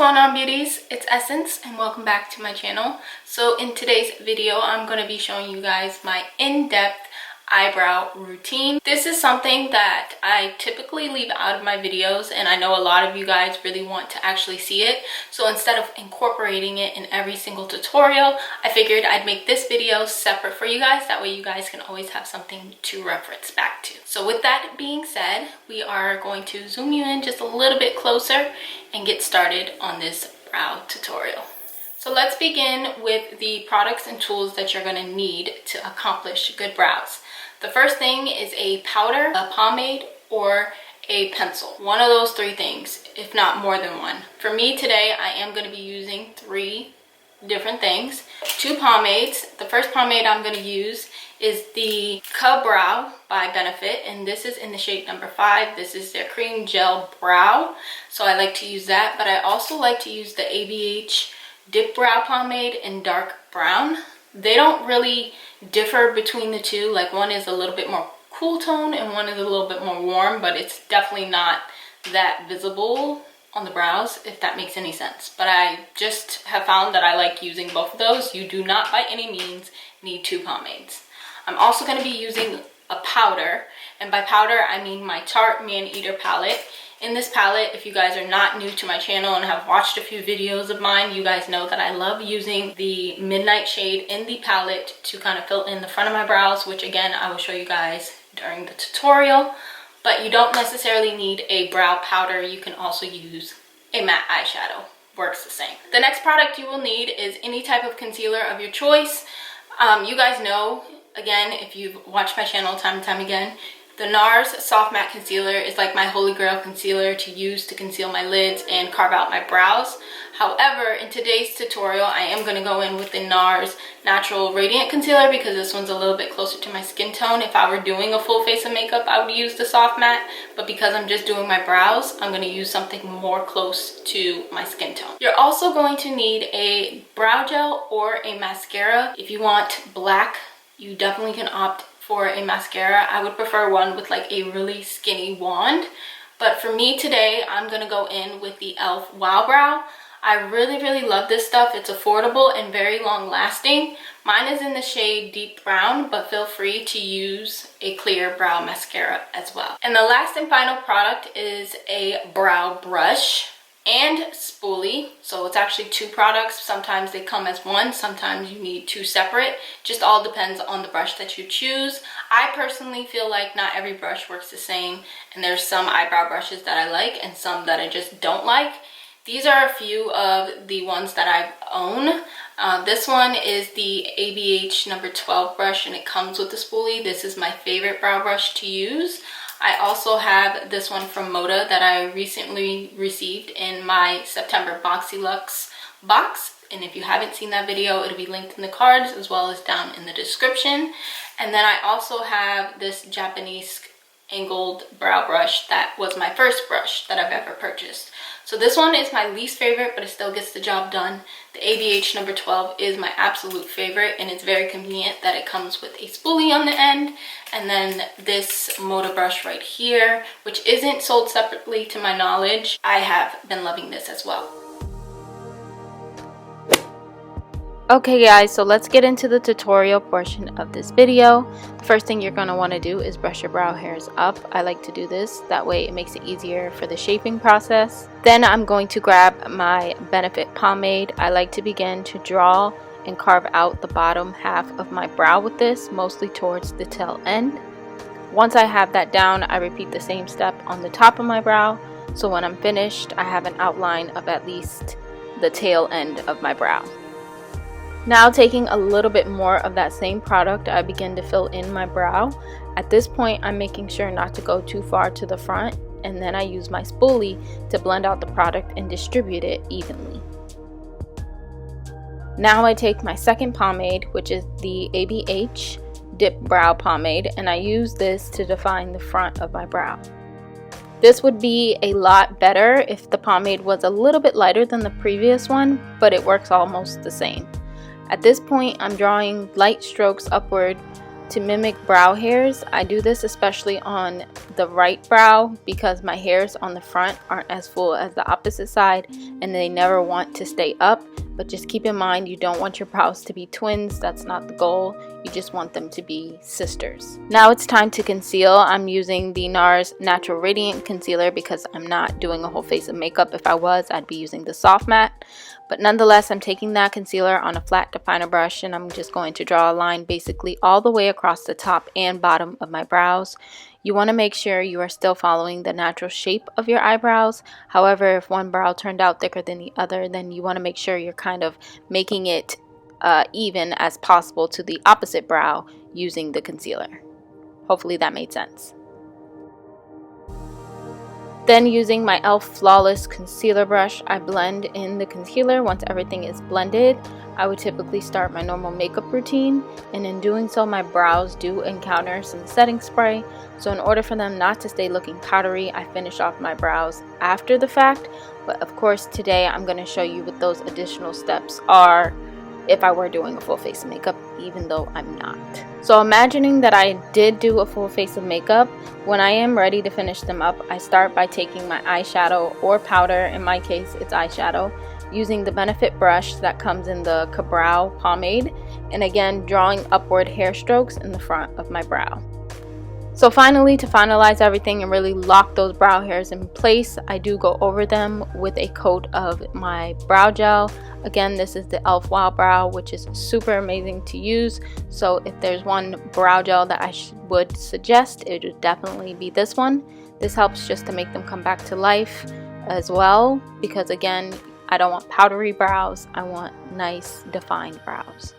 going on, beauties? It's Essence and welcome back to my channel. So in today's video I'm going to be showing you guys my in-depth eyebrow routine. This is something that I typically leave out of my videos, and I know a lot of you guys really want to actually see it. So instead of incorporating it in every single tutorial, I figured I'd make this video separate for you guys. That way you guys can always have something to reference back to. So with that being said, we are going to zoom you in just a little bit closer and get started on this brow tutorial. So let's begin with the products and tools that you're going to need to accomplish good brows. The first thing is a powder, a pomade, or a pencil. One of those three things, if not more than one. For me today, I am going to be using three different things. Two pomades. The first pomade I'm going to use is the Brow by Benefit, and this is in the shade number 5. This is their cream gel brow, so I like to use that. But I also like to use the ABH Dip Brow Pomade in dark brown. They don't really differ between the two. Like, one is a little bit more cool tone and one is a little bit more warm, but it's definitely not that visible on the brows, if that makes any sense. But I just have found that I like using both of those. You do not by any means need two pomades. I'm also going to be using a powder, and by powder I mean my Tarte Maneater palette. In this palette, if you guys are not new to my channel and have watched a few videos of mine, you guys know that I love using the midnight shade in the palette to kind of fill in the front of my brows, which again I will show you guys during the tutorial. But you don't necessarily need a brow powder. You can also use a matte eyeshadow. Works the same. The next product you will need is any type of concealer of your choice. You guys know, again, if you've watched my channel time and time again, the NARS Soft Matte Concealer is like my holy grail concealer to use to conceal my lids and carve out my brows. However, in today's tutorial, I am going to go in with the NARS Natural Radiant Concealer because this one's a little bit closer to my skin tone. If I were doing a full face of makeup, I would use the Soft Matte, but because I'm just doing my brows, I'm going to use something more close to my skin tone. You're also going to need a brow gel or a mascara. If you want black, you definitely can opt for a mascara. I would prefer one with like a really skinny wand, but for me today I'm gonna go in with the e.l.f. Wow Brow. I really love this stuff. It's affordable and very long lasting. Mine is in the shade deep brown, but feel free to use a clear brow mascara as well. And the last and final product is a brow brush and spoolie. So it's actually two products. Sometimes they come as one, sometimes you need two separate. Just all depends on the brush that you choose. I personally feel like not every brush works the same, and there's some eyebrow brushes that I like and some that I just don't like. These are a few of the ones that I own. This one is the ABH number 12 brush, and it comes with the spoolie. This is my favorite brow brush to use. I also have this one from Moda that I recently received in my September Boxy Luxe box. And if you haven't seen that video, it'll be linked in the cards as well as down in the description. And then I also have this Japanese angled brow brush that was my first brush that I've ever purchased. So this one is my least favorite, but it still gets the job done. The ABH number 12 is my absolute favorite, and it's very convenient that it comes with a spoolie on the end. And then this Moda brush right here, which isn't sold separately to my knowledge. I have been loving this as well. Okay guys, so let's get into the tutorial portion of this video. The first thing you're going to want to do is brush your brow hairs up. I like to do this, that way it makes it easier for the shaping process. Then I'm going to grab my Benefit pomade. I like to begin to draw and carve out the bottom half of my brow with this, mostly towards the tail end. Once I have that down, I repeat the same step on the top of my brow, so when I'm finished I have an outline of at least the tail end of my brow. Now, taking a little bit more of that same product, I begin to fill in my brow. At this point, I'm making sure not to go too far to the front, and then I use my spoolie to blend out the product and distribute it evenly. Now I take my second pomade, which is the ABH Dip Brow Pomade, and I use this to define the front of my brow. This would be a lot better if the pomade was a little bit lighter than the previous one, but it works almost the same. At this point, I'm drawing light strokes upward to mimic brow hairs. I do this especially on the right brow because my hairs on the front aren't as full as the opposite side and they never want to stay up. But just keep in mind, you don't want your brows to be twins. That's not the goal. You just want them to be sisters. Now it's time to conceal. I'm using the NARS Natural Radiant Concealer because I'm not doing a whole face of makeup. If I was, I'd be using the soft matte. But nonetheless, I'm taking that concealer on a flat definer brush and I'm just going to draw a line basically all the way across the top and bottom of my brows. You want to make sure you are still following the natural shape of your eyebrows. However, if one brow turned out thicker than the other, then you want to make sure you're kind of making it even as possible to the opposite brow using the concealer. Hopefully that made sense. Then using my e.l.f. Flawless Concealer Brush, I blend in the concealer. Once everything is blended, I would typically start my normal makeup routine, and in doing so, my brows do encounter some setting spray. So in order for them not to stay looking powdery, I finish off my brows after the fact. But of course, today I'm going to show you what those additional steps are if I were doing a full face of makeup, even though I'm not. So imagining that I did do a full face of makeup, when I am ready to finish them up, I start by taking my eyeshadow or powder, in my case it's eyeshadow, using the Benefit brush that comes in the Brow pomade, and again drawing upward hair strokes in the front of my brow. So finally, to finalize everything and really lock those brow hairs in place, I do go over them with a coat of my brow gel. Again, this is the e.l.f. Wild Brow, which is super amazing to use. So if there's one brow gel that I would suggest, it would definitely be this one. This helps just to make them come back to life as well, because again, I don't want powdery brows. I want nice defined brows.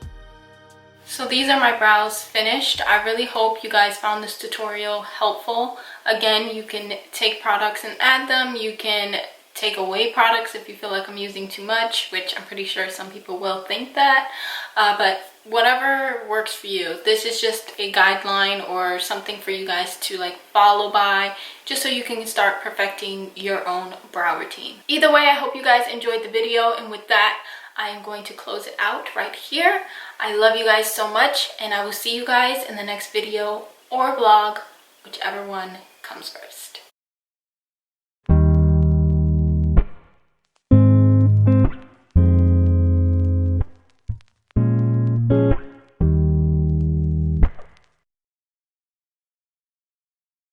So these are my brows finished. I really hope you guys found this tutorial helpful. Again, you can take products and add them. You can take away products if you feel like I'm using too much, which I'm pretty sure some people will think that. But whatever works for you. This is just a guideline or something for you guys to like follow by, just so you can start perfecting your own brow routine. Either way, I hope you guys enjoyed the video, and with that, I am going to close it out right here. I love you guys so much, and I will see you guys in the next video or vlog, whichever one comes first.